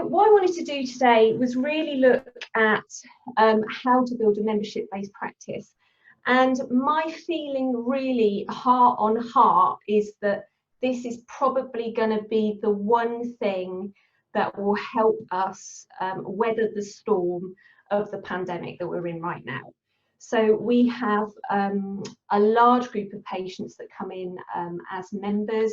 What I wanted to do today was really look at how to build a membership-based practice. And my feeling really heart on heart is that this is probably going to be the one thing that will help us weather the storm of the pandemic that we're in right now. So we have a large group of patients that come in as members,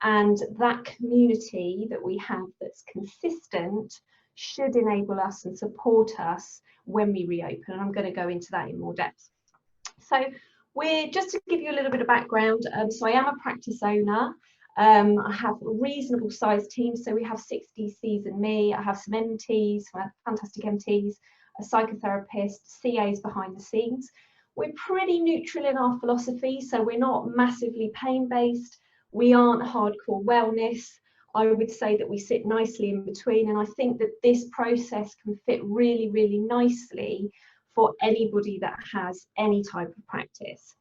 and that community that we have that's consistent should enable us and support us when we reopen. And I'm going to go into that in more depth. So we're just to give you a little bit of background. So I am a practice owner. I have a reasonable sized team. So we have 6 DCs and me. I have some MTs, fantastic MTs, a psychotherapist, CAs behind the scenes. We're pretty neutral in our philosophy. So we're not massively pain-based. We aren't hardcore wellness. I would say that we sit nicely in between, and I think that this process can fit really, really nicely for anybody that has any type of practice.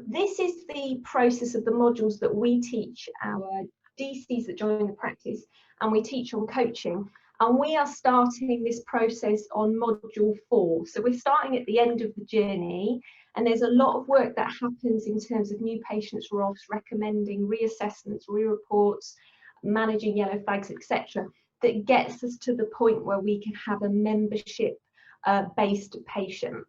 This is the process of the modules that we teach our DCs that join the practice, and we teach on coaching. And we are starting this process on module 4. So we're starting at the end of the journey, and there's a lot of work that happens in terms of new patients ROVs, recommending reassessments, re-reports, managing yellow flags, etc., that gets us to the point where we can have a membership based patient.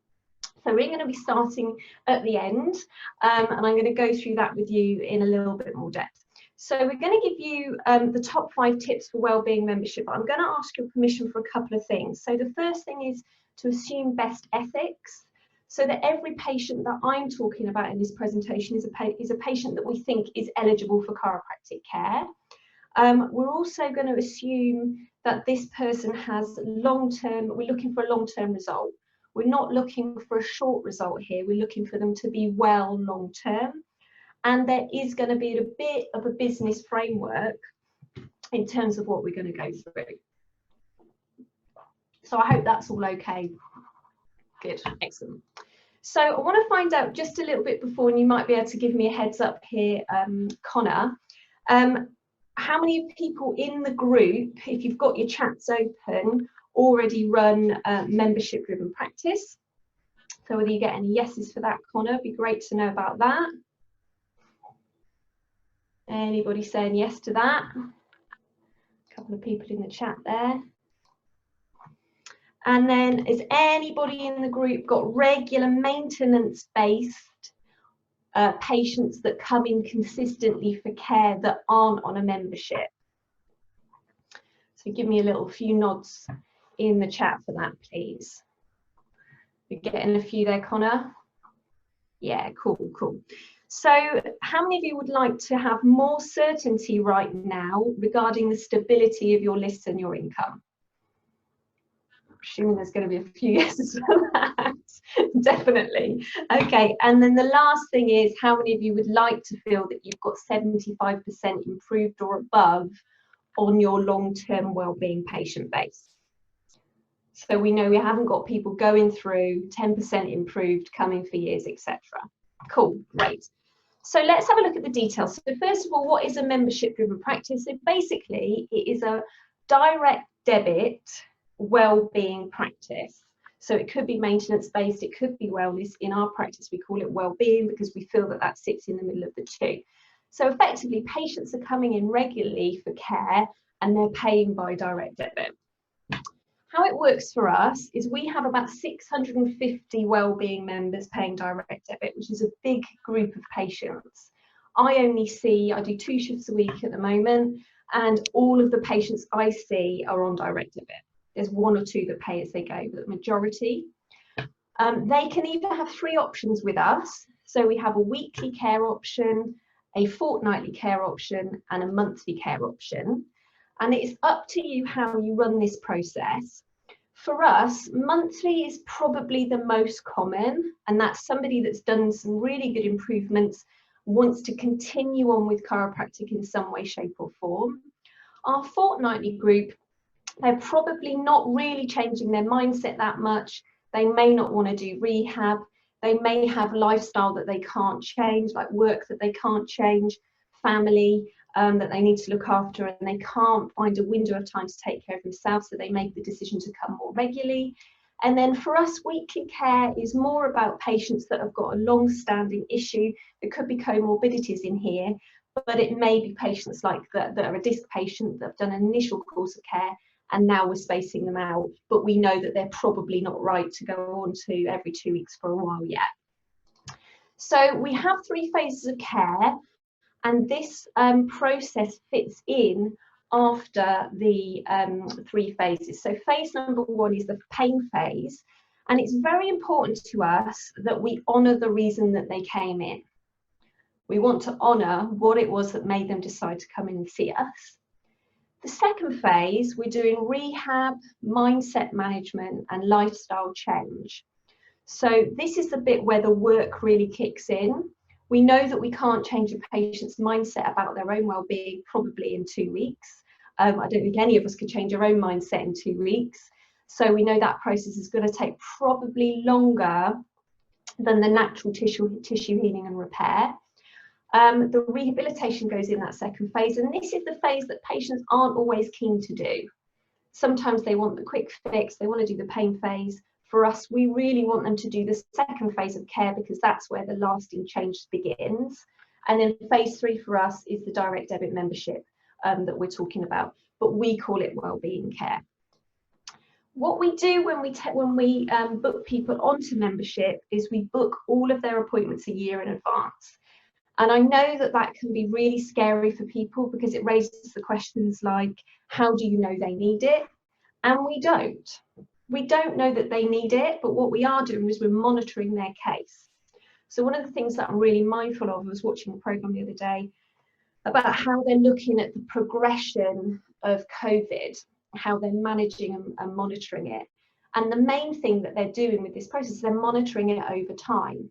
So we're going to be starting at the end, and I'm going to go through that with you in a little bit more depth. So we're going to give you the top 5 tips for wellbeing membership. I'm going to ask your permission for a couple of things. So the first thing is to assume best ethics, so that every patient that I'm talking about in this presentation is a patient that we think is eligible for chiropractic care. We're also going to assume that this person has long-term, we're looking for a long-term result. We're not looking for a short result here. We're looking for them to be well long-term. And there is going to be a bit of a business framework in terms of what we're going to go through. So I hope that's all okay. Good, excellent. So I want to find out just a little bit before, and you might be able to give me a heads up here, Connor. How many people in the group, if you've got your chats open, already run membership-driven practice? So whether you get any yeses for that, Connor, it'd be great to know about that. Anybody saying yes to that? A couple of people in the chat there. And then, has anybody in the group got regular maintenance-based patients that come in consistently for care that aren't on a membership? So give me a little few nods in the chat for that, please. We're getting a few there, Connor. Yeah, cool, cool. So how many of you would like to have more certainty right now regarding the stability of your list and your income? I'm assuming there's going to be a few yeses for that. Definitely. Okay, and then the last thing is, how many of you would like to feel that you've got 75% improved or above on your long-term wellbeing patient base? So we know we haven't got people going through 10% improved, coming for years, etc. Cool, great. So let's have a look at the details. So first of all, what is a membership-driven practice? So basically, it is a direct debit wellbeing practice. So it could be maintenance-based, it could be wellness. In our practice, we call it wellbeing because we feel that that sits in the middle of the two. So effectively, patients are coming in regularly for care and they're paying by direct debit. How it works for us is we have about 650 wellbeing members paying direct debit, which is a big group of patients. I do 2 shifts a week at the moment, and all of the patients I see are on direct debit. There's 1 or 2 that pay as they go, but the majority. They can either have 3 options with us. So we have a weekly care option, a fortnightly care option, and a monthly care option. And it's up to you how you run this process. For us, monthly is probably the most common, and that's somebody that's done some really good improvements, wants to continue on with chiropractic in some way, shape or form. Our fortnightly group, they're probably not really changing their mindset that much. They may not want to do rehab. They may have lifestyle that they can't change, like work that they can't change, family that they need to look after, and they can't find a window of time to take care of themselves, so they make the decision to come more regularly. And then for us, weekly care is more about patients that have got a long-standing issue. There could be comorbidities in here, but it may be patients like that are a disc patient that have done an initial course of care, and now we're spacing them out, but we know that they're probably not right to go on to every 2 weeks for a while yet. So we have 3 phases of care, and this process fits in after the 3 phases. So phase number 1 is the pain phase, and it's very important to us that we honour the reason that they came in. We want to honour what it was that made them decide to come in and see us. The second phase, we're doing rehab, mindset management, and lifestyle change. So this is the bit where the work really kicks in. We know that we can't change a patient's mindset about their own well-being probably in 2 weeks. I don't think any of us could change our own mindset in 2 weeks. So we know that process is going to take probably longer than the natural tissue healing and repair. The rehabilitation goes in that second phase, and this is the phase that patients aren't always keen to do. Sometimes they want the quick fix, they want to do the pain phase. For us, we really want them to do the second phase of care, because that's where the lasting change begins. And then phase 3 for us is the direct debit membership that we're talking about, but we call it wellbeing care. What we do when we book people onto membership is we book all of their appointments a year in advance. And I know that that can be really scary for people, because it raises the questions like, how do you know they need it? And we don't. We don't know that they need it, but what we are doing is we're monitoring their case. So one of the things that I'm really mindful of, I was watching a programme the other day about how they're looking at the progression of COVID, how they're managing and monitoring it. And the main thing that they're doing with this process is they're monitoring it over time.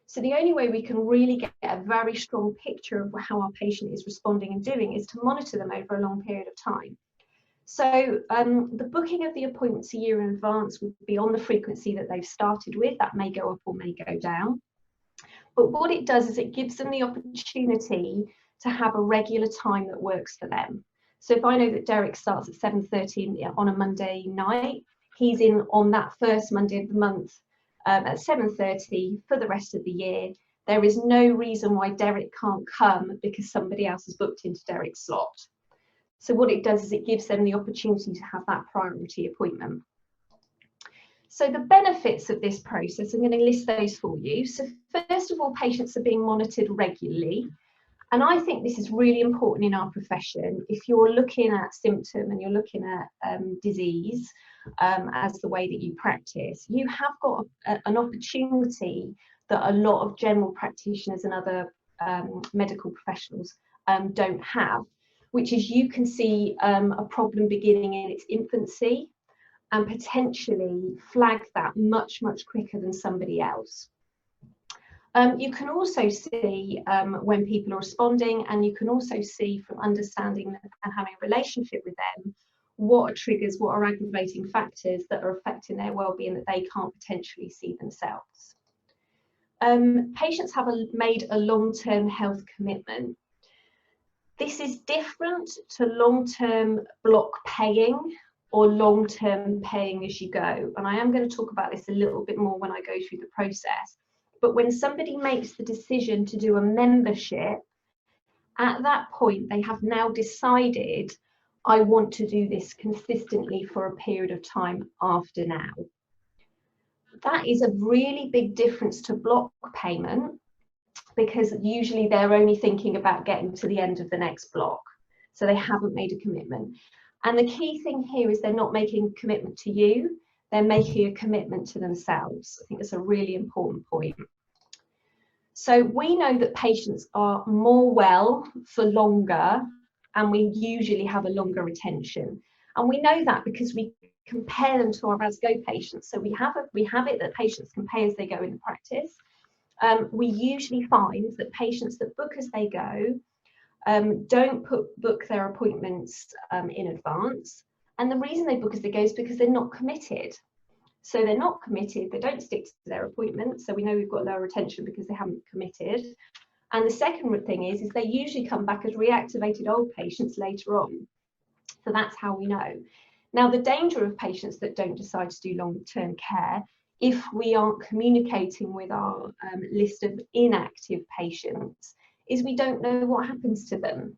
So the only way we can really get a very strong picture of how our patient is responding and doing is to monitor them over a long period of time. So the booking of the appointments a year in advance would be on the frequency that they've started with. That may go up or may go down. But what it does is it gives them the opportunity to have a regular time that works for them. So if I know that Derek starts at 7:30 on a Monday night, he's in on that first Monday of the month at 7:30 for the rest of the year. There is no reason why Derek can't come because somebody else has booked into Derek's slot. So what it does is it gives them the opportunity to have that priority appointment. So the benefits of this process, I'm going to list those for you. So first of all, patients are being monitored regularly. And I think this is really important in our profession. If you're looking at symptom and you're looking at disease as the way that you practice, you have got an opportunity that a lot of general practitioners and other medical professionals don't have, which is you can see a problem beginning in its infancy and potentially flag that much, much quicker than somebody else. You can also see when people are responding, and you can also see from understanding and having a relationship with them what are triggers, what are aggravating factors that are affecting their well-being that they can't potentially see themselves. Patients have made a long-term health commitment. This is different to long-term block paying or long-term paying as you go. And I am going to talk about this a little bit more when I go through the process. But when somebody makes the decision to do a membership, at that point, they have now decided, I want to do this consistently for a period of time after now. That is a really big difference to block payment, because usually they're only thinking about getting to the end of the next block. So they haven't made a commitment. And the key thing here is they're not making a commitment to you, they're making a commitment to themselves. I think that's a really important point. So we know that patients are more well for longer, and we usually have a longer retention. And we know that because we compare them to our as-go patients. So we have it that patients can pay as they go in the practice. We usually find that patients that book as they go don't book their appointments in advance. And the reason they book as they go is because they're not committed. So they're not committed, they don't stick to their appointment, so we know we've got lower retention because they haven't committed. And the second thing is they usually come back as reactivated old patients later on. So that's how we know. Now, the danger of patients that don't decide to do long-term care, if we aren't communicating with our list of inactive patients, is we don't know what happens to them.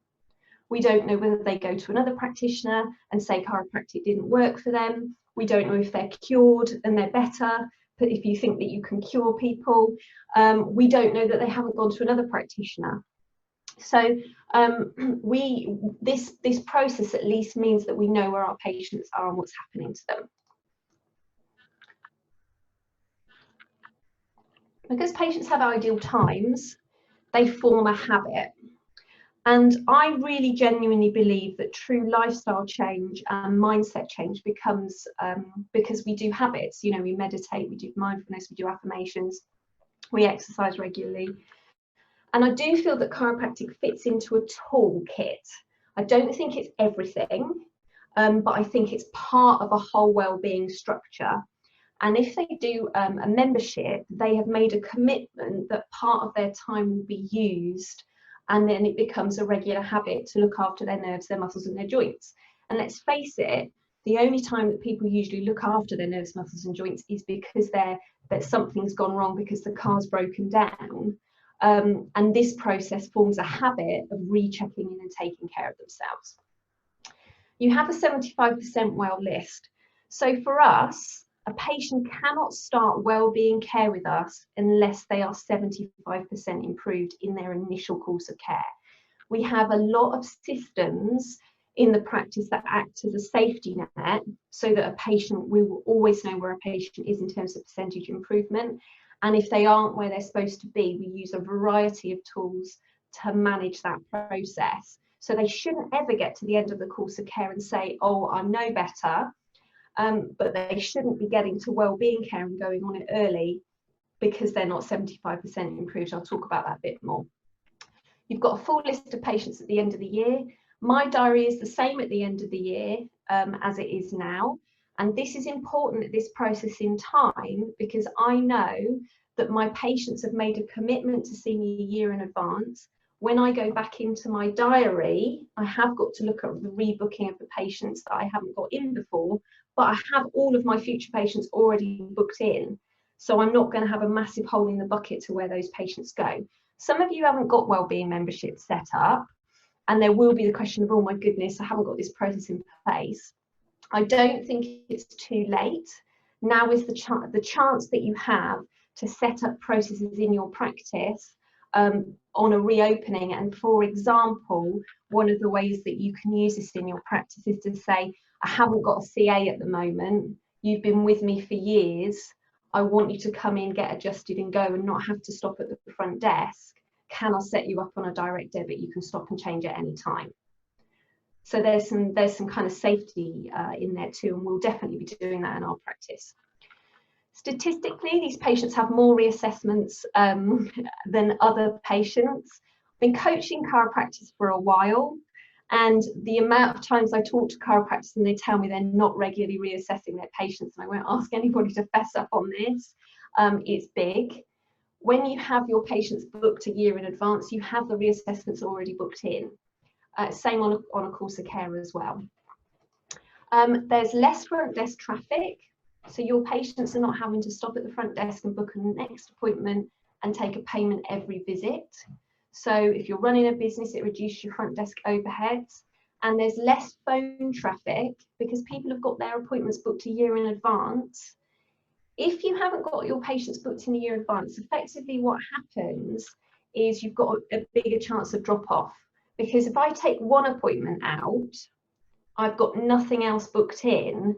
We don't know whether they go to another practitioner and say chiropractic didn't work for them. We don't know if they're cured and they're better. But if you think that you can cure people, we don't know that they haven't gone to another practitioner. So this process at least means that we know where our patients are and what's happening to them. Because patients have ideal times, they form a habit. And I really genuinely believe that true lifestyle change and mindset change becomes because we do habits. You know, we meditate, we do mindfulness, we do affirmations, we exercise regularly. And I do feel that chiropractic fits into a toolkit. I don't think it's everything, but I think it's part of a whole well-being structure. And if they do a membership, they have made a commitment that part of their time will be used, and then it becomes a regular habit to look after their nerves, their muscles and their joints. And let's face it, the only time that people usually look after their nerves, muscles and joints is because that something's gone wrong, because the car's broken down. And this process forms a habit of rechecking in and taking care of themselves. You have a 75% well list. So for us, a patient cannot start well-being care with us unless they are 75% improved in their initial course of care. We have a lot of systems in the practice that act as a safety net, so that a patient, we will always know where a patient is in terms of percentage improvement. And if they aren't where they're supposed to be, we use a variety of tools to manage that process. So they shouldn't ever get to the end of the course of care and say, oh, I know better. But they shouldn't be getting to wellbeing care and going on it early because they're not 75% improved. I'll talk about that a bit more. You've got a full list of patients at the end of the year. My diary is the same at the end of the year as it is now. And this is important at this process in time, because I know that my patients have made a commitment to see me a year in advance. When I go back into my diary, I have got to look at the rebooking of the patients that I haven't got in before, but I have all of my future patients already booked in. So I'm not going to have a massive hole in the bucket to where those patients go. Some of you haven't got wellbeing membership set up, and there will be the question of, oh my goodness, I haven't got this process in place. I don't think it's too late. Now is the chance that you have to set up processes in your practice on a reopening. And for example, one of the ways that you can use this in your practice is to say, I haven't got a CA at the moment. You've been with me for years. I want you to come in, get adjusted and go, and not have to stop at the front desk. Can I set you up on a direct debit? You can stop and change at any time. So there's some kind of safety in there too, and we'll definitely be doing that in our practice. Statistically, these patients have more reassessments than other patients. I've been coaching chiropractors for a while, and the amount of times I talk to chiropractors and they tell me they're not regularly reassessing their patients, and I won't ask anybody to fess up on this, it's big. When you have your patients booked a year in advance, you have the reassessments already booked in. Same on a course of care as well. There's less front desk traffic, so your patients are not having to stop at the front desk and book a next appointment and take a payment every visit. So if you're running a business, it reduces your front desk overheads. And there's less phone traffic because people have got their appointments booked a year in advance. If you haven't got your patients booked in a year in advance, effectively what happens is you've got a bigger chance of drop off. Because if I take one appointment out, I've got nothing else booked in,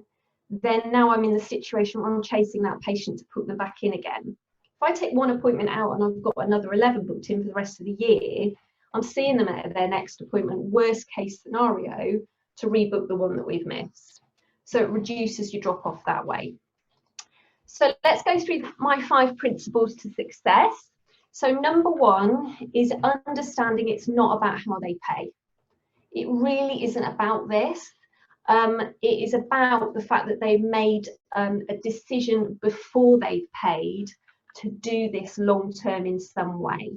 then now I'm in the situation where I'm chasing that patient to put them back in again. If I take one appointment out and I've got another 11 booked in for the rest of the year, I'm seeing them at their next appointment, worst case scenario, to rebook the one that we've missed. So it reduces your drop off that way. So let's go through my 5 principles to success. So number 1 is understanding it's not about how they pay. It really isn't about this. It is about the fact that they've made a decision before they've paid to do this long term in some way.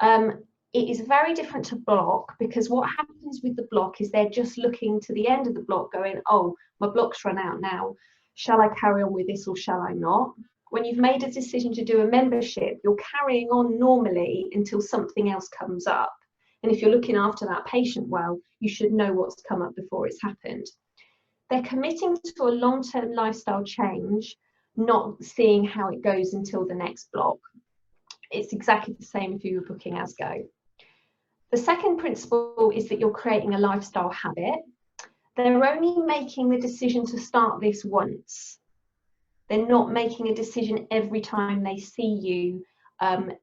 It is very different to block, because what happens with the block is they're just looking to the end of the block going, oh, my block's run out now. Shall I carry on with this or shall I not? When you've made a decision to do a membership, you're carrying on normally until something else comes up. And if you're looking after that patient well, you should know what's come up before it's happened. They're committing to a long-term lifestyle change, not seeing how it goes until the next block. It's exactly the same if you were booking as go. The second principle is that you're creating a lifestyle habit. They're only making the decision to start this once. They're not making a decision every time they see you,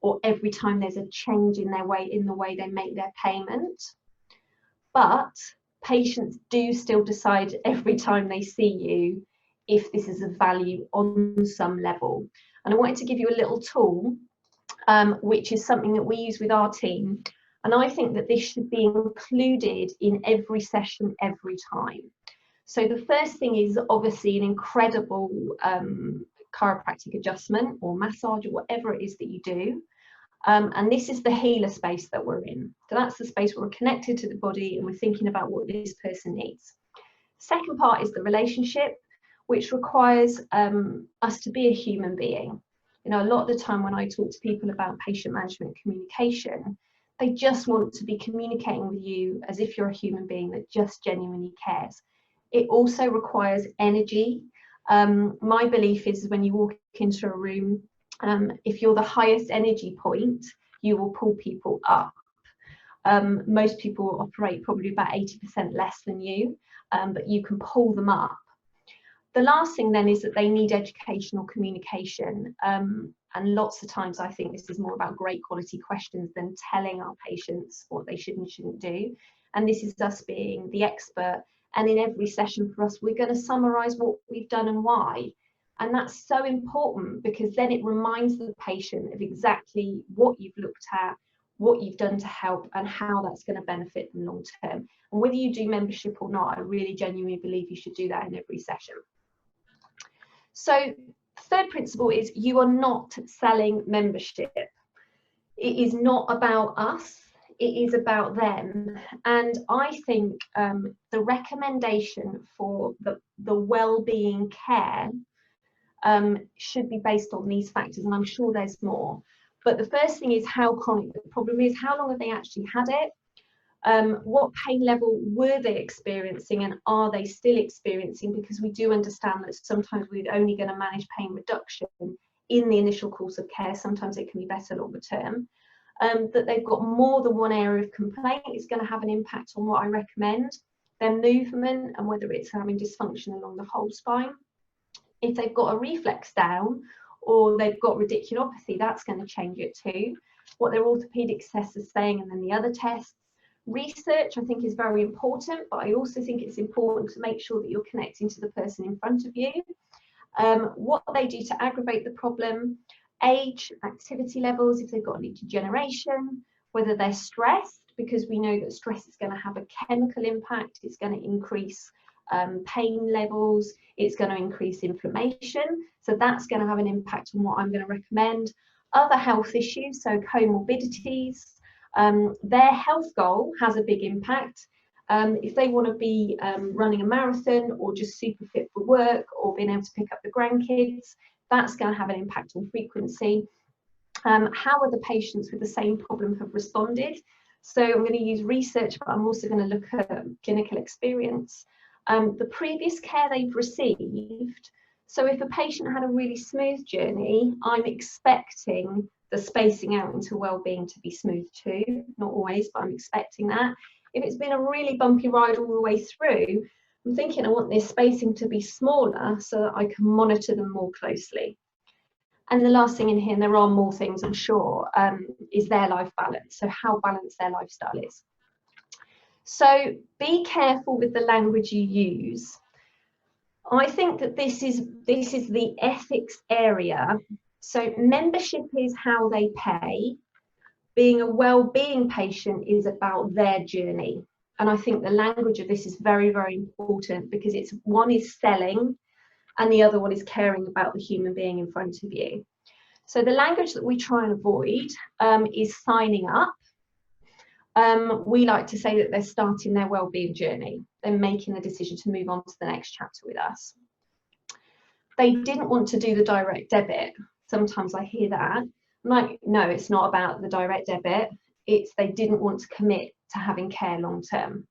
or every time there's a change in the way they make their payment. But patients do still decide every time they see you if this is of value on some level. And I wanted to give you a little tool, which is something that we use with our team. And I think that this should be included in every session, every time. So the first thing is obviously an incredible chiropractic adjustment or massage or whatever it is that you do. And this is the healer space that we're in. So that's the space where we're connected to the body and we're thinking about what this person needs. Second part is the relationship, which requires us to be a human being. You know, a lot of the time when I talk to people about patient management communication, they just want to be communicating with you as if you're a human being that just genuinely cares. It also requires energy. My belief is when you walk into a room, if you're the highest energy point, you will pull people up. Most people operate probably about 80% less than you, but you can pull them up. The last thing then is that they need educational communication. And lots of times I think this is more about great quality questions than telling our patients what they should and shouldn't do. And this is us being the expert. And in every session for us, we're going to summarize what we've done and why. And that's so important, because then it reminds the patient of exactly what you've looked at, what you've done to help, and how that's going to benefit them long term. And whether you do membership or not, I really genuinely believe you should do that in every session. So third principle is you are not selling membership. It is not about us, it is about them. And I think the recommendation for the well-being care should be based on these factors, and I'm sure there's more. But the first thing is how chronic the problem is, how long have they actually had it, what pain level were they experiencing, and are they still experiencing, because we do understand that sometimes we're only going to manage pain reduction in the initial course of care. Sometimes it can be better longer term. That they've got more than one area of complaint is going to have an impact on what I recommend. Their movement and whether it's having dysfunction along the whole spine. If they've got a reflex down or they've got radiculopathy, that's going to change it too. What their orthopedic tests are saying, and then the other tests. Research I think is very important, but I also think it's important to make sure that you're connecting to the person in front of you. What they do to aggravate the problem, age, activity levels, if they've got any degeneration, whether they're stressed, because we know that stress is going to have a chemical impact, it's going to increase pain levels, it's going to increase inflammation, so that's going to have an impact on what I'm going to recommend. Other health issues, so comorbidities, their health goal has a big impact. If they want to be running a marathon or just super fit for work or being able to pick up the grandkids, that's going to have an impact on frequency. How other patients with the same problem have responded. So I'm going to use research, but I'm also going to look at clinical experience. The previous care they've received. So if a patient had a really smooth journey, I'm expecting the spacing out into well-being to be smooth too. Not always, but I'm expecting that. If it's been a really bumpy ride all the way through, I'm thinking I want this spacing to be smaller so that I can monitor them more closely. And the last thing in here, and there are more things I'm sure, is their life balance. So how balanced their lifestyle is. So be careful with the language you use. I think that this is the ethics area. So membership is how they pay. Being a well-being patient is about their journey. And I think the language of this is very, very important, because it's one is selling and the other one is caring about the human being in front of you. So the language that we try and avoid is signing up. We like to say that they're starting their wellbeing journey. They're making the decision to move on to the next chapter with us. They didn't want to do the direct debit. Sometimes I hear that. I'm like, no, it's not about the direct debit. It's they didn't want to commit to having care long term.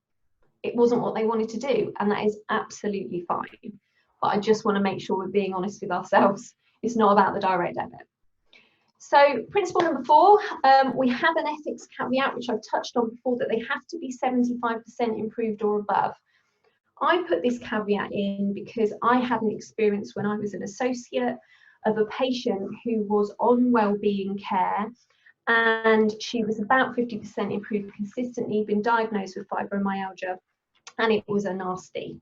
It wasn't what they wanted to do, and that is absolutely fine. But I just want to make sure we're being honest with ourselves. It's not about the direct debit. So principle number 4, we have an ethics caveat, which I've touched on before, that they have to be 75% improved or above. I put this caveat in because I had an experience when I was an associate of a patient who was on wellbeing care, and she was about 50% improved consistently, been diagnosed with fibromyalgia, and it was a nasty.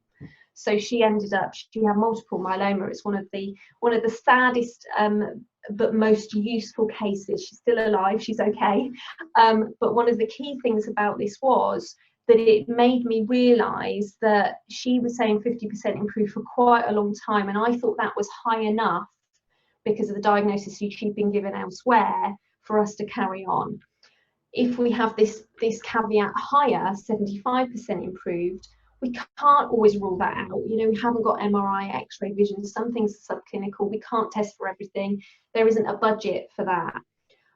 So she ended up, she had multiple myeloma. It's one of the saddest but most useful cases. She's still alive, she's okay. But one of the key things about this was that it made me realise that she was saying 50% improved for quite a long time, and I thought that was high enough because of the diagnosis she'd been given elsewhere for us to carry on. If we have this caveat higher, 75% improved, we can't always rule that out. You know, we haven't got MRI, X-ray vision, some things are subclinical, we can't test for everything, there isn't a budget for that.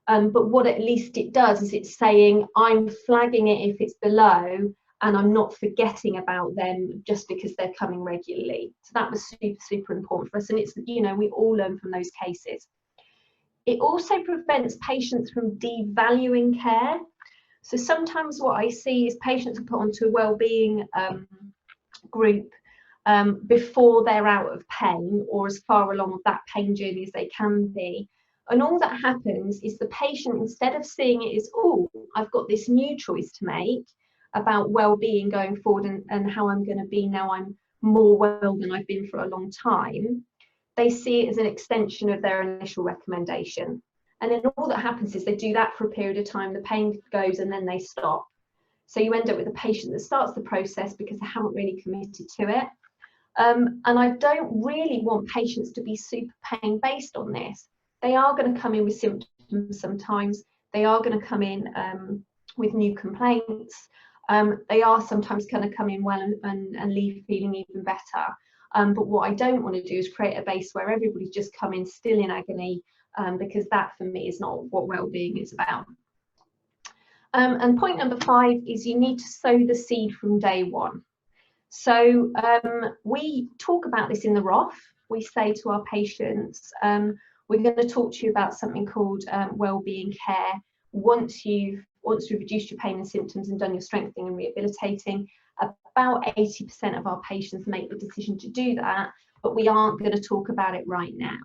But what at least it does is it's saying I'm flagging it if it's below, and I'm not forgetting about them just because they're coming regularly. So that was super, super important for us. And it's, you know, we all learn from those cases. It also prevents patients from devaluing care. So sometimes what I see is patients are put onto a wellbeing group before they're out of pain, or as far along that pain journey as they can be. And all that happens is the patient, instead of seeing it as, oh, I've got this new choice to make about well-being going forward and how I'm going to be now I'm more well than I've been for a long time, they see it as an extension of their initial recommendation. And then all that happens is they do that for a period of time, the pain goes, and then they stop. So you end up with a patient that starts the process because they haven't really committed to it. And I don't really want patients to be super pain based on this. They are going to come in with symptoms sometimes. They are going to come in with new complaints. They are sometimes going to come in well and leave feeling even better. But what I don't want to do is create a base where everybody's just come in still in agony, because that for me is not what well-being is about. And point number 5 is you need to sow the seed from day one. So we talk about this in the ROF. We say to our patients, we're going to talk to you about something called wellbeing care. Once you've reduced your pain and symptoms and done your strengthening and rehabilitating, about 80% of our patients make the decision to do that, but we aren't going to talk about it right now.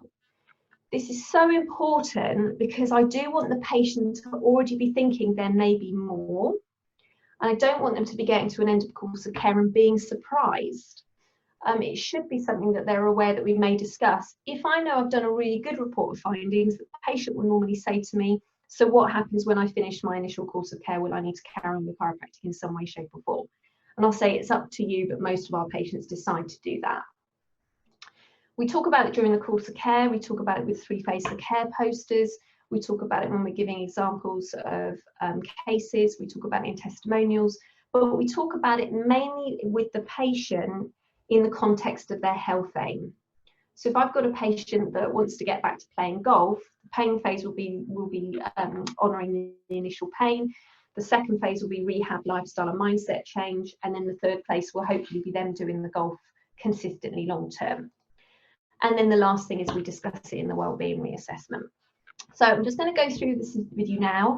This is so important because I do want the patient to already be thinking there may be more. And I don't want them to be getting to an end of course of care and being surprised. It should be something that they're aware that we may discuss. If I know I've done a really good report of findings, the patient will normally say to me, so what happens when I finish my initial course of care? Will I need to carry on with chiropractic in some way, shape or form? And I'll say it's up to you, but most of our patients decide to do that. We talk about it during the course of care. We talk about it with 3 phases of care posters. We talk about it when we're giving examples of cases. We talk about it in testimonials, but we talk about it mainly with the patient in the context of their health aim. So if I've got a patient that wants to get back to playing golf, the pain phase will be honouring the initial pain. The second phase will be rehab, lifestyle and mindset change. And then the third phase will hopefully be them doing the golf consistently long term. And then the last thing is we discuss it in the wellbeing reassessment. So I'm just going to go through this with you now.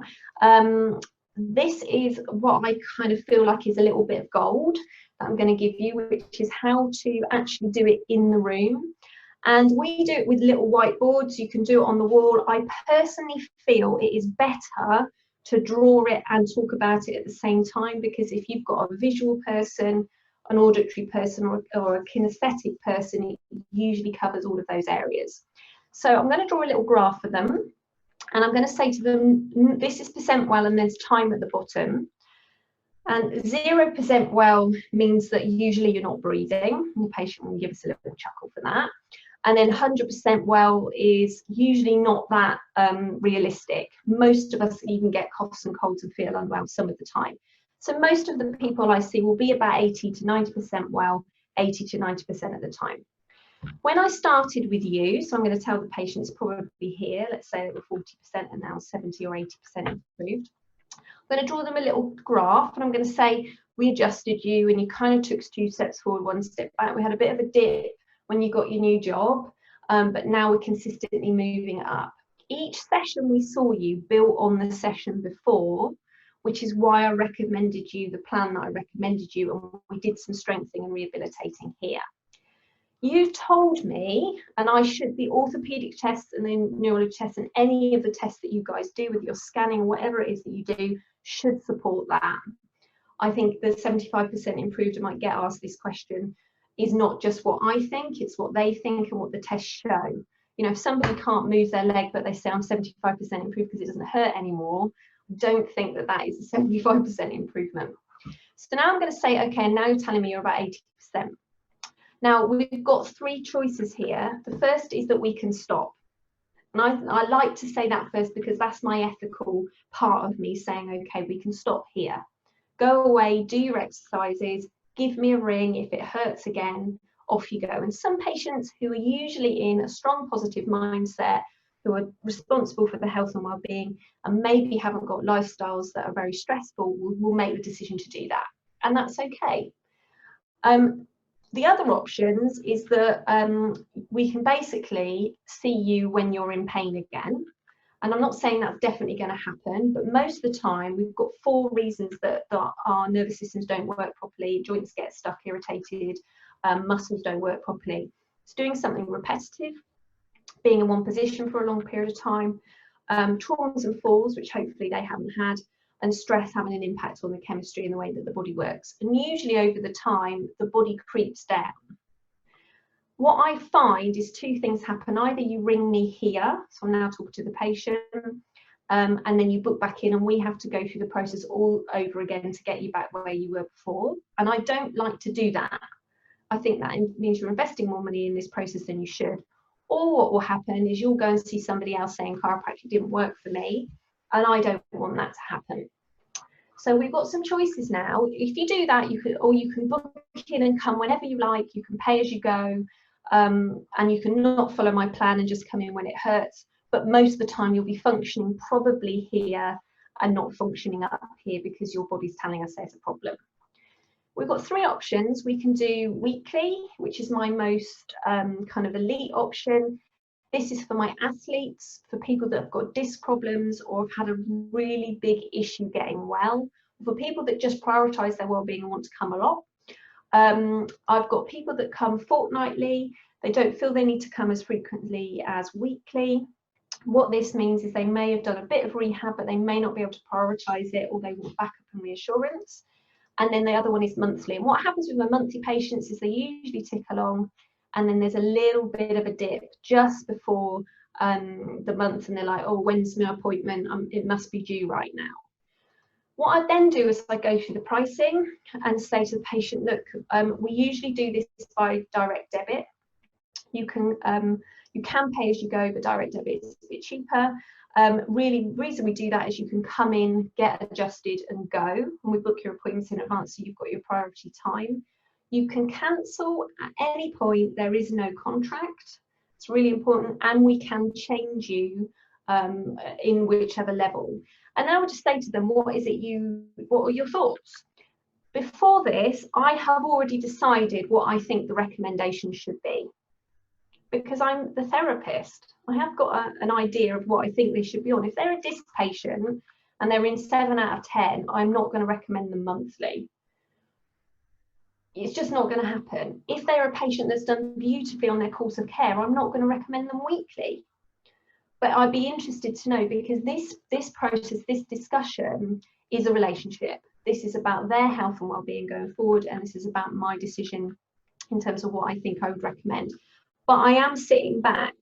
This is what I kind of feel like is a little bit of gold that I'm going to give you, which is how to actually do it in the room. And we do it with little whiteboards. You can do it on the wall. I personally feel it is better to draw it and talk about it at the same time, because if you've got a visual person, an auditory person or a kinesthetic person, it usually covers all of those areas. So I'm going to draw a little graph for them, and I'm going to say to them, this is percent well, and there's time at the bottom. And 0% well means that usually you're not breathing. The patient will give us a little chuckle for that. And then 100% well is usually not that realistic. Most of us even get coughs and colds and feel unwell some of the time. So most of the people I see will be about 80 to 90% well, 80 to 90% of the time. When I started with you, so I'm going to tell the patients probably here, let's say they were 40% and now 70 or 80% improved. I'm going to draw them a little graph and I'm going to say we adjusted you and you kind of took 2 steps forward, 1 step back. We had a bit of a dip when you got your new job, but now we're consistently moving up. Each session we saw you built on the session before, which is why I recommended you the plan that I recommended you, and we did some strengthening and rehabilitating here. You've told me, and I should, the orthopedic tests and the neurology tests and any of the tests that you guys do with your scanning or whatever it is that you do should support that. I think the 75% improved, I might get asked this question, is not just what I think, it's what they think and what the tests show. You know, if somebody can't move their leg, but they say I'm 75% improved because it doesn't hurt anymore, don't think that that is a 75% improvement. So now I'm going to say, okay, now you're telling me you're about 80%. Now we've got 3 choices here. The first is that we can stop. And I like to say that first because that's my ethical part of me saying, okay, we can stop here. Go away, do your exercises, give me a ring. If it hurts again, off you go. And some patients who are usually in a strong positive mindset, who are responsible for the health and well-being and maybe haven't got lifestyles that are very stressful will make the decision to do that. And that's okay. The other options is that we can basically see you when you're in pain again. And I'm not saying that's definitely going to happen, but most of the time we've got 4 reasons that our nervous systems don't work properly, joints get stuck, irritated, muscles don't work properly. It's doing something repetitive, being in one position for a long period of time, traumas and falls, which hopefully they haven't had, and stress having an impact on the chemistry and the way that the body works. And usually over the time, the body creeps down. What I find is 2 things happen. Either you ring me here, so I'm now talking to the patient, and then you book back in and we have to go through the process all over again to get you back where you were before. And I don't like to do that. I think that means you're investing more money in this process than you should. Or what will happen is you'll go and see somebody else saying chiropractic didn't work for me, and I don't want that to happen. So we've got some choices now. If you do that, you can book in and come whenever you like. You can pay as you go, and you can not follow my plan and just come in when it hurts. But most of the time you'll be functioning probably here and not functioning up here because your body's telling us there's a problem. We've got 3 options. We can do weekly, which is my most kind of elite option. This is for my athletes, for people that have got disc problems or have had a really big issue getting well, for people that just prioritise their well-being and want to come a lot. I've got people that come fortnightly. They don't feel they need to come as frequently as weekly. What this means is they may have done a bit of rehab, but they may not be able to prioritise it, or they want backup and reassurance. And then the other one is monthly. And what happens with my monthly patients is they usually tick along, and then there's a little bit of a dip just before the month, and they're like, oh, when's my appointment? It must be due right now. What I then do is I go through the pricing and say to the patient, look, we usually do this by direct debit. You can pay as you go, but direct debit is a bit cheaper. Really, the reason we do that is you can come in, get adjusted and go, and we book your appointments in advance so you've got your priority time. You can cancel at any point. There is no contract. It's really important, and we can change you in whichever level. And I would just say to them, what are your thoughts? Before this, I have already decided what I think the recommendation should be, because I'm the therapist. I have got an idea of what I think they should be on. If they're a disc patient and they're in 7 out of 10, I'm not going to recommend them monthly. It's just not going to happen. If they're a patient that's done beautifully on their course of care, I'm not going to recommend them weekly. But I'd be interested to know, because this process, this discussion is a relationship. This is about their health and well-being going forward, and this is about my decision in terms of what I think I would recommend. But I am sitting back.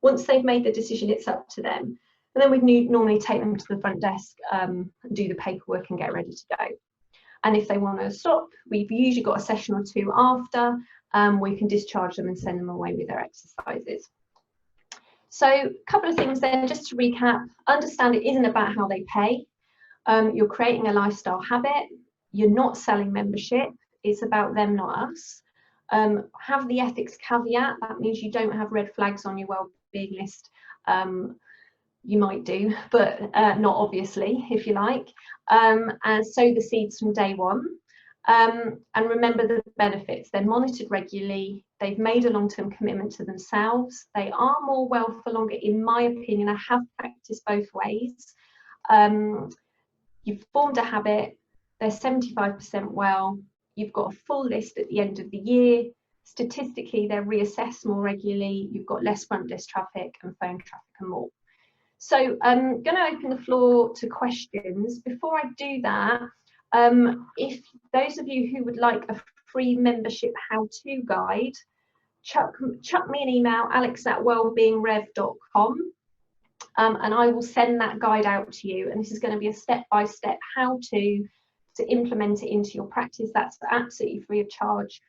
Once they've made the decision, it's up to them. And then we normally take them to the front desk, do the paperwork and get ready to go. And if they want to stop, we've usually got a session or two after. We can discharge them and send them away with their exercises. So a couple of things then, just to recap. Understand it isn't about how they pay. You're creating a lifestyle habit. You're not selling membership. It's about them, not us. Have the ethics caveat. That means you don't have red flags on your wellbeing list. You might do, but not obviously, if you like. And sow the seeds from day one. And remember the benefits. They're monitored regularly. They've made a long-term commitment to themselves. They are more well for longer, in my opinion. I have practiced both ways. You've formed a habit. They're 75% well. You've got a full list at the end of the year. Statistically, they're reassessed more regularly. You've got less front desk traffic and phone traffic and more. So I'm going to open the floor to questions. Before I do that, if those of you who would like a free membership how-to guide, chuck me an email, alex@wellbeingrev.com, and I will send that guide out to you. And this is going to be a step-by-step how-to implement it into your practice. That's absolutely free of charge,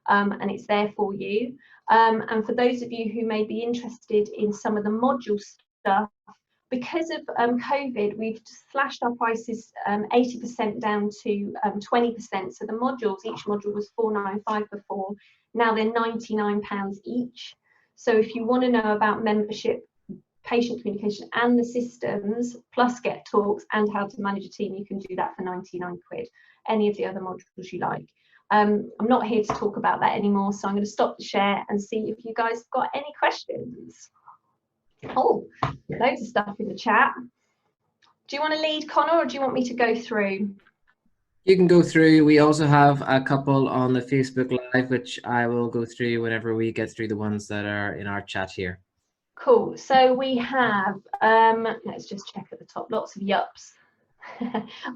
and it's there for you. And for those of you who may be interested in some of the module stuff, because of COVID, we've slashed our prices 80% down to 20%. So the modules, each module was £495 before. Now they're £99 each. So if you want to know about membership, patient communication and the systems, plus get talks and how to manage a team, you can do that for 99 quid. Any of the other modules you like. I'm not here to talk about that anymore, so I'm going to stop the share and see if you guys have got any questions. Oh, loads of stuff in the chat. Do you want to lead, Connor, or do you want me to go through? You can go through. We also have a couple on the Facebook Live, which I will go through whenever we get through the ones that are in our chat here. Cool. So we have, let's just check at the top, lots of yups.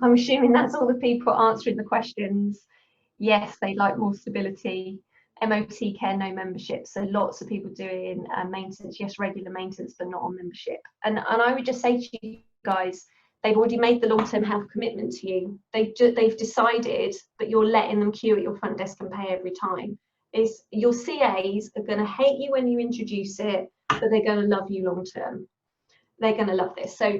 I'm assuming that's all the people answering the questions. Yes, they like more stability. MOT care, no membership. So lots of people doing maintenance, yes, regular maintenance, but not on membership. And I would just say to you guys, they've already made the long-term health commitment to you. They've decided, but you're letting them queue at your front desk and pay every time. Your CAs are going to hate you when you introduce it, but they're going to love you long-term. They're going to love this. So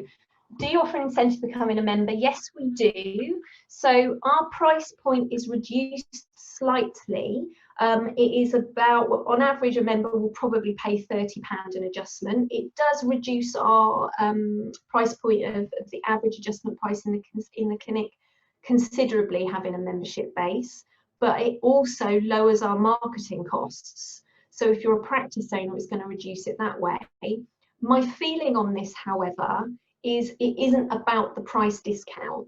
do you offer an incentive for becoming a member? Yes, we do. So our price point is reduced slightly. It is about, on average, a member will probably pay £30 an adjustment. It does reduce our price point of the average adjustment price in the clinic considerably, having a membership base, but it also lowers our marketing costs. So if you're a practice owner, it's going to reduce it that way. My feeling on this, however, is it isn't about the price discount.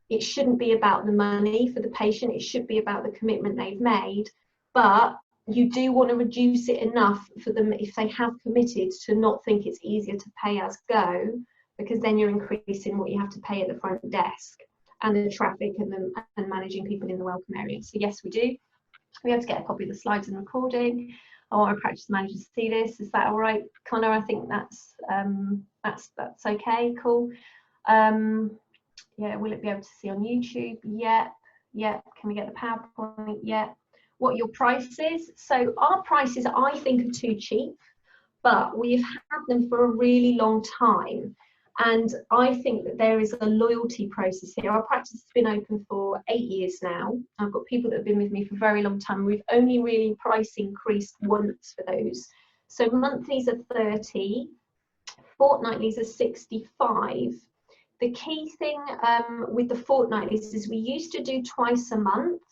It shouldn't be about the money for the patient. It should be about the commitment they've made. But you do want to reduce it enough for them, if they have committed, to not think it's easier to pay as go, because then you're increasing what you have to pay at the front desk and the traffic and managing people in the welcome area. So yes, we do. We have to get a copy of the slides and recording. I want our practice managers to see this. Is that all right, Connor? I think that's okay. Cool. Yeah, will it be able to see on YouTube? Yeah. Can we get the PowerPoint? Yeah. What your price is? So our prices, I think, are too cheap, but we've had them for a really long time. And I think that there is a loyalty process here. Our practice has been open for 8 years now. I've got people that have been with me for a very long time. We've only really price increased once for those. So monthlies are 30, fortnightlies are 65. The key thing with the fortnightlies is we used to do twice a month,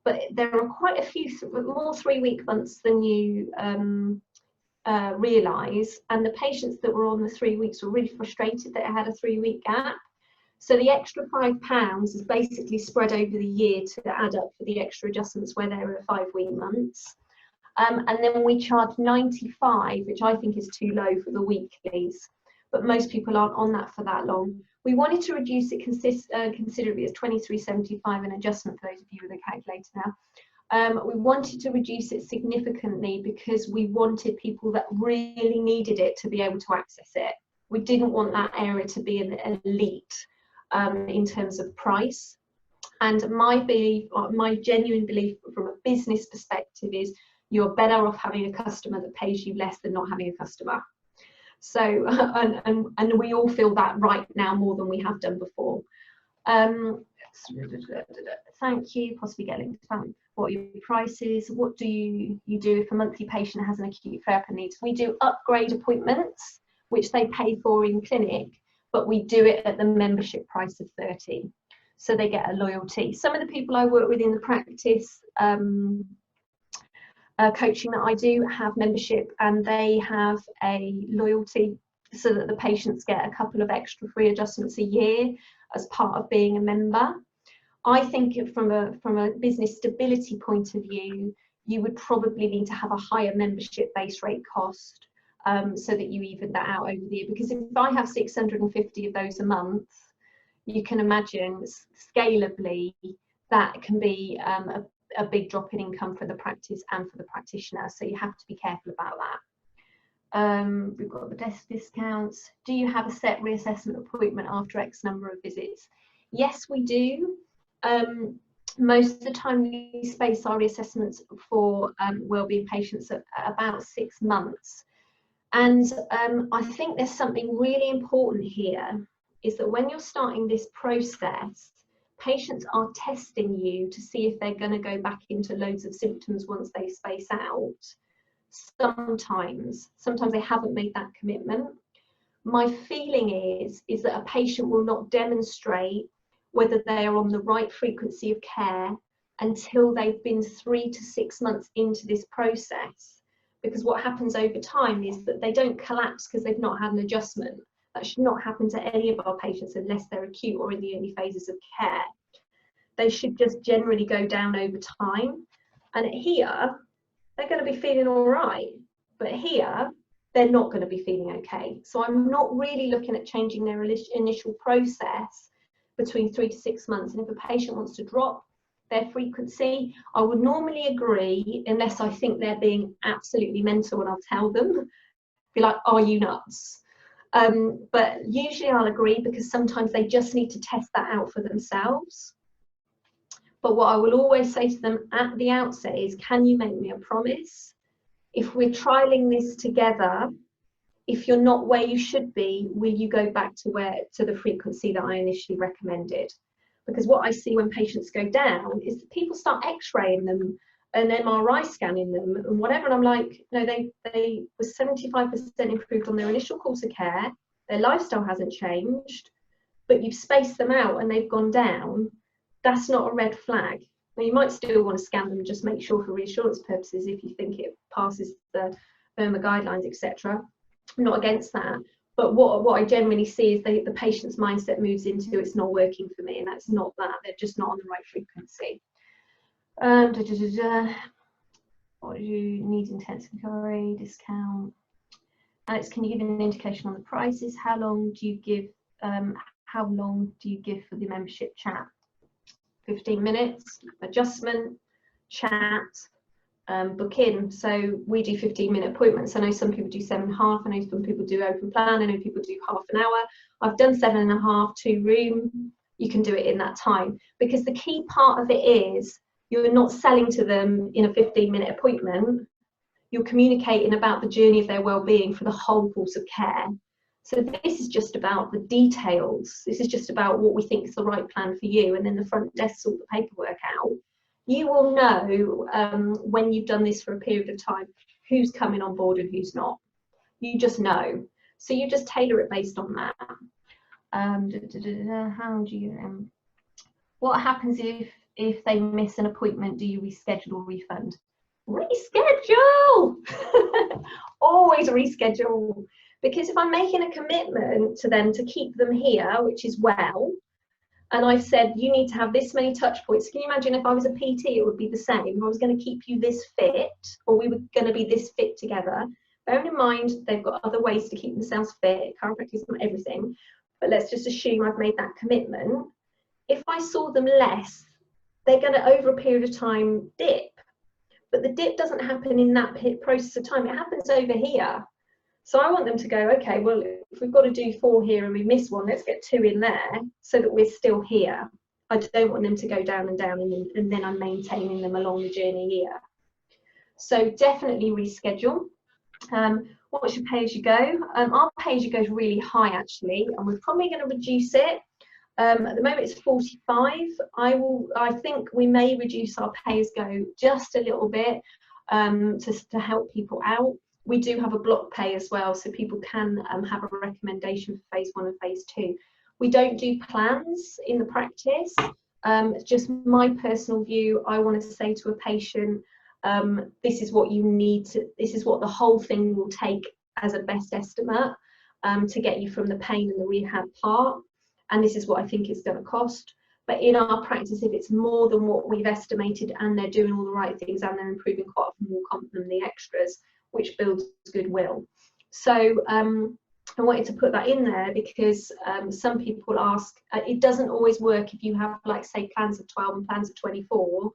but there are quite a few more 3-week months than you realise, and the patients that were on the 3 weeks were really frustrated that it had a 3-week gap. So the extra £5 is basically spread over the year to add up for the extra adjustments where there are 5-week months. And then we charge 95, which I think is too low for the weeklies, but most people aren't on that for that long. We wanted to reduce it considerably. It's £23.75 an adjustment for those of you with a calculator now. We wanted to reduce it significantly because we wanted people that really needed it to be able to access it. We didn't want that area to be an elite in terms of price. And my belief, my genuine belief from a business perspective is you're better off having a customer that pays you less than not having a customer. So, and we all feel that right now more than we have done before. Thank you, possibly get linked to what are your prices? What do you do if a monthly patient has an acute therapy needs? We do upgrade appointments, which they pay for in clinic, but we do it at the membership price of 30. So they get a loyalty. Some of the people I work with in the practice coaching that I do have membership, and they have a loyalty so that the patients get a couple of extra free adjustments a year as part of being a member. I think from a business stability point of view, you would probably need to have a higher membership base rate cost so that you even that out over the year. Because if I have 650 of those a month, you can imagine scalably that can be a big drop in income for the practice and for the practitioner. So you have to be careful about that. We've got the desk discounts. Do you have a set reassessment appointment after X number of visits? Yes, we do. Most of the time we space our reassessments for wellbeing patients at about 6 months. And I think there's something really important here, is that when you're starting this process, patients are testing you to see if they're going to go back into loads of symptoms once they space out. Sometimes they haven't made that commitment. My feeling is that a patient will not demonstrate whether they are on the right frequency of care until they've been 3 to 6 months into this process. Because what happens over time is that they don't collapse because they've not had an adjustment. That should not happen to any of our patients unless they're acute or in the early phases of care. They should just generally go down over time. And here, they're going to be feeling all right. But here, they're not going to be feeling okay. So I'm not really looking at changing their initial process between 3 to 6 months. And if a patient wants to drop their frequency, I would normally agree, unless I think they're being absolutely mental, and I'll tell them, be like, are you nuts? But usually I'll agree, because sometimes they just need to test that out for themselves. But what I will always say to them at the outset is, can you make me a promise? If we're trialing this together, if you're not where you should be, will you go back to the frequency that I initially recommended? Because what I see when patients go down is that people start x-raying them and MRI scanning them and whatever, and I'm like, no, they were 75% improved on their initial course of care, their lifestyle hasn't changed, but you've spaced them out and they've gone down. That's not a red flag. Now, you might still want to scan them and just make sure for reassurance purposes if you think it passes the IRMA guidelines, etc. I'm not against that, but what I generally see is the patient's mindset moves into, it's not working for me, and that's not that, they're just not on the right frequency. What do you need? Intensive recovery, discount. Alex, can you give an indication on the prices? How long do you give for the membership chat? 15 minutes, adjustment, chat, book in. So we do 15-minute appointments. I know some people do 7.5. I know some people do open plan. I know people do half an hour. I've done 7.5, 2 room. You can do it in that time, because the key part of it is you're not selling to them in a 15-minute appointment. You're communicating about the journey of their well-being for the whole course of care. So this is just about the details. This is just about what we think is the right plan for you, and then the front desk sort the paperwork out. You will know when you've done this for a period of time who's coming on board and who's not. You just know. So you just tailor it based on that. How do you? What happens if they miss an appointment? Do you reschedule or refund? Reschedule. Always reschedule. Because if I'm making a commitment to them to keep them here, which is well, and I've said you need to have this many touch points. Can you imagine if I was a PT, it would be the same. If I was going to keep you this fit, or we were going to be this fit together, bearing in mind they've got other ways to keep themselves fit. Chiropractic is not everything, but let's just assume I've made that commitment. If I saw them less, they're going to, over a period of time, dip. But the dip doesn't happen in that process of time. It happens over here. So I want them to go, okay, well, if we've got to do 4 here and we miss 1, let's get 2 in there so that we're still here. I don't want them to go down and down, and then I'm maintaining them along the journey here. So definitely reschedule. What's your pay as you go? Our pay as you go is really high actually, and we're probably going to reduce it. At the moment it's 45. I think we may reduce our pay as go just a little bit to help people out. We do have a block pay as well, so people can have a recommendation for phase 1 and phase 2. We don't do plans in the practice. It's just my personal view. I wanted to say to a patient, this is what you need to, this is what the whole thing will take as a best estimate to get you from the pain and the rehab part. And this is what I think it's going to cost. But in our practice, if it's more than what we've estimated and they're doing all the right things and they're improving quite often, we'll comp them the extras, which builds goodwill. So I wanted to put that in there because some people ask, it doesn't always work if you have, like, say, plans of 12 and plans of 24,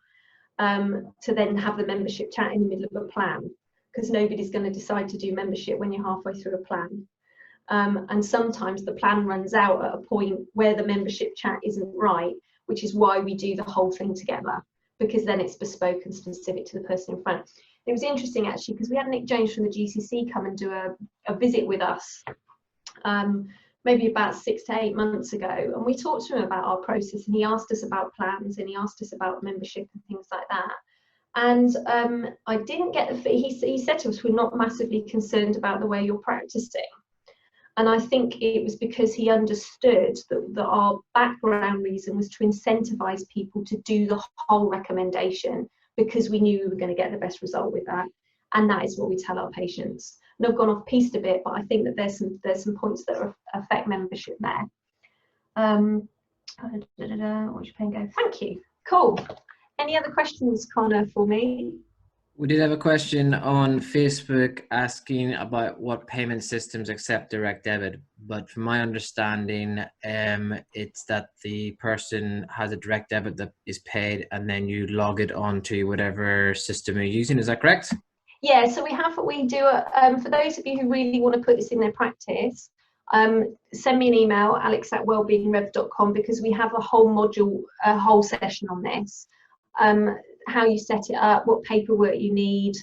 to then have the membership chat in the middle of a plan, because nobody's going to decide to do membership when you're halfway through a plan. And sometimes the plan runs out at a point where the membership chat isn't right, which is why we do the whole thing together, because then it's bespoke and specific to the person in front. It was interesting actually, because we had Nick Jones from the GCC come and do a visit with us maybe about 6 to 8 months ago, and we talked to him about our process, and he asked us about plans and he asked us about membership and things like that. And I didn't get the he said to us, we're not massively concerned about the way you're practicing. And I think it was because he understood that our background reason was to incentivize people to do the whole recommendation, because we knew we were going to get the best result with that. And that is what we tell our patients. And I've gone off piste a bit, but I think that there's some points that affect membership there. Watch your pen go. Thank you. Cool. Any other questions, Connor, for me? We did have a question on Facebook asking about what payment systems accept direct debit, but from my understanding, it's that the person has a direct debit that is paid and then you log it onto whatever system you're using. Is that correct? Yeah, so we do for those of you who really want to put this in their practice, send me an email, alex@wellbeingrev.com, because we have a whole module, a whole session on this. How you set it up, what paperwork you need,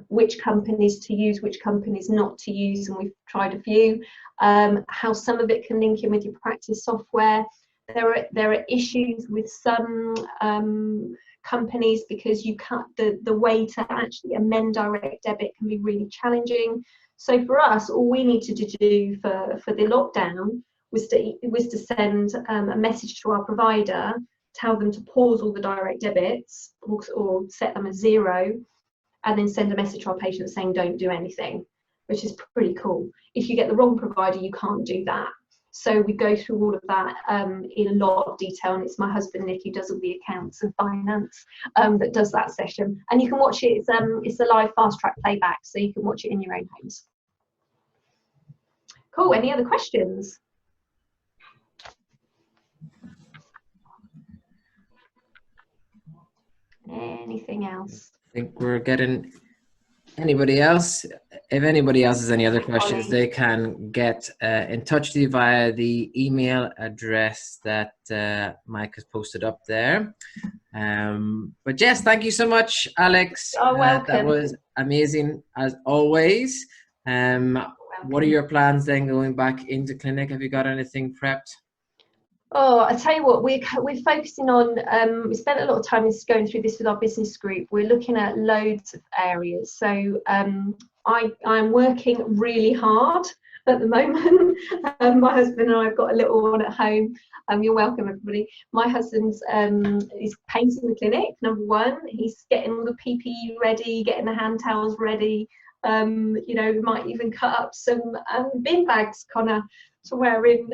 which companies to use, which companies not to use, and we've tried a few, how some of it can link in with your practice software. There are issues with some companies because you can't, the way to actually amend direct debit can be really challenging. So for us, all we needed to do for the lockdown was to send a message to our provider, tell them to pause all the direct debits or set them as 0, and then send a message to our patients saying don't do anything, which is pretty cool. If you get the wrong provider, you can't do that. So we go through all of that in a lot of detail, and it's my husband Nick who does all the accounts and finance that does that session. And you can watch it, it's a live fast track playback, so you can watch it in your own homes. Cool, any other questions? Anything else? I think we're getting anybody else. If anybody else has any other questions, they can get in touch with you via the email address that Mike has posted up there. But yes, thank you so much, Alex. You're welcome. That was amazing as always. What are your plans then going back into clinic? Have you got anything prepped? Oh, I tell you what, we're focusing on, we spent a lot of time going through this with our business group. We're looking at loads of areas. So I'm working really hard at the moment. My husband and I have got a little one at home. You're welcome, everybody. My husband's is painting the clinic, number one. He's getting all the PPE ready, getting the hand towels ready. You know, we might even cut up some bin bags, Connor, to wear in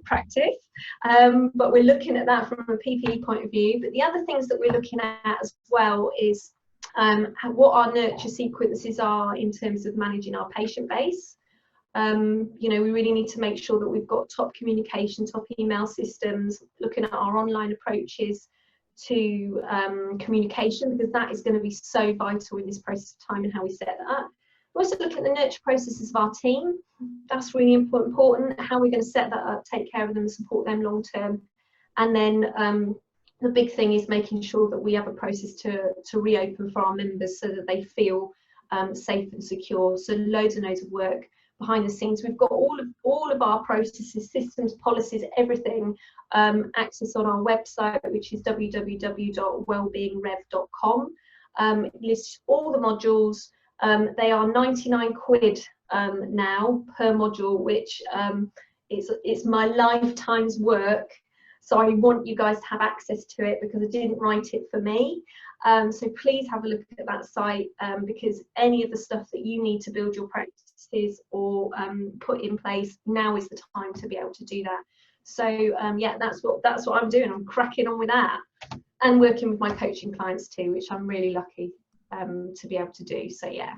practice, but we're looking at that from a PPE point of view. But the other things that we're looking at as well is what our nurture sequences are in terms of managing our patient base. You know, we really need to make sure that we've got top communication, top email systems, looking at our online approaches to communication, because that is going to be so vital in this process of time and how we set that up. We're also looking at the nurture processes of our team. That's really important, how we're going to set that up, take care of them and support them long term. And then the big thing is making sure that we have a process to reopen for our members so that they feel safe and secure. So loads and loads of work behind the scenes. We've got all of our processes, systems, policies, everything access on our website, which is www.wellbeingrev.com. It lists all the modules. They are 99 quid now per module, which it's my lifetime's work. So I want you guys to have access to it because I didn't write it for me. So please have a look at that site because any of the stuff that you need to build your practices or put in place, now is the time to be able to do that. So yeah, that's what I'm doing. I'm cracking on with that and working with my coaching clients too, which I'm really lucky to be able to do. So yeah.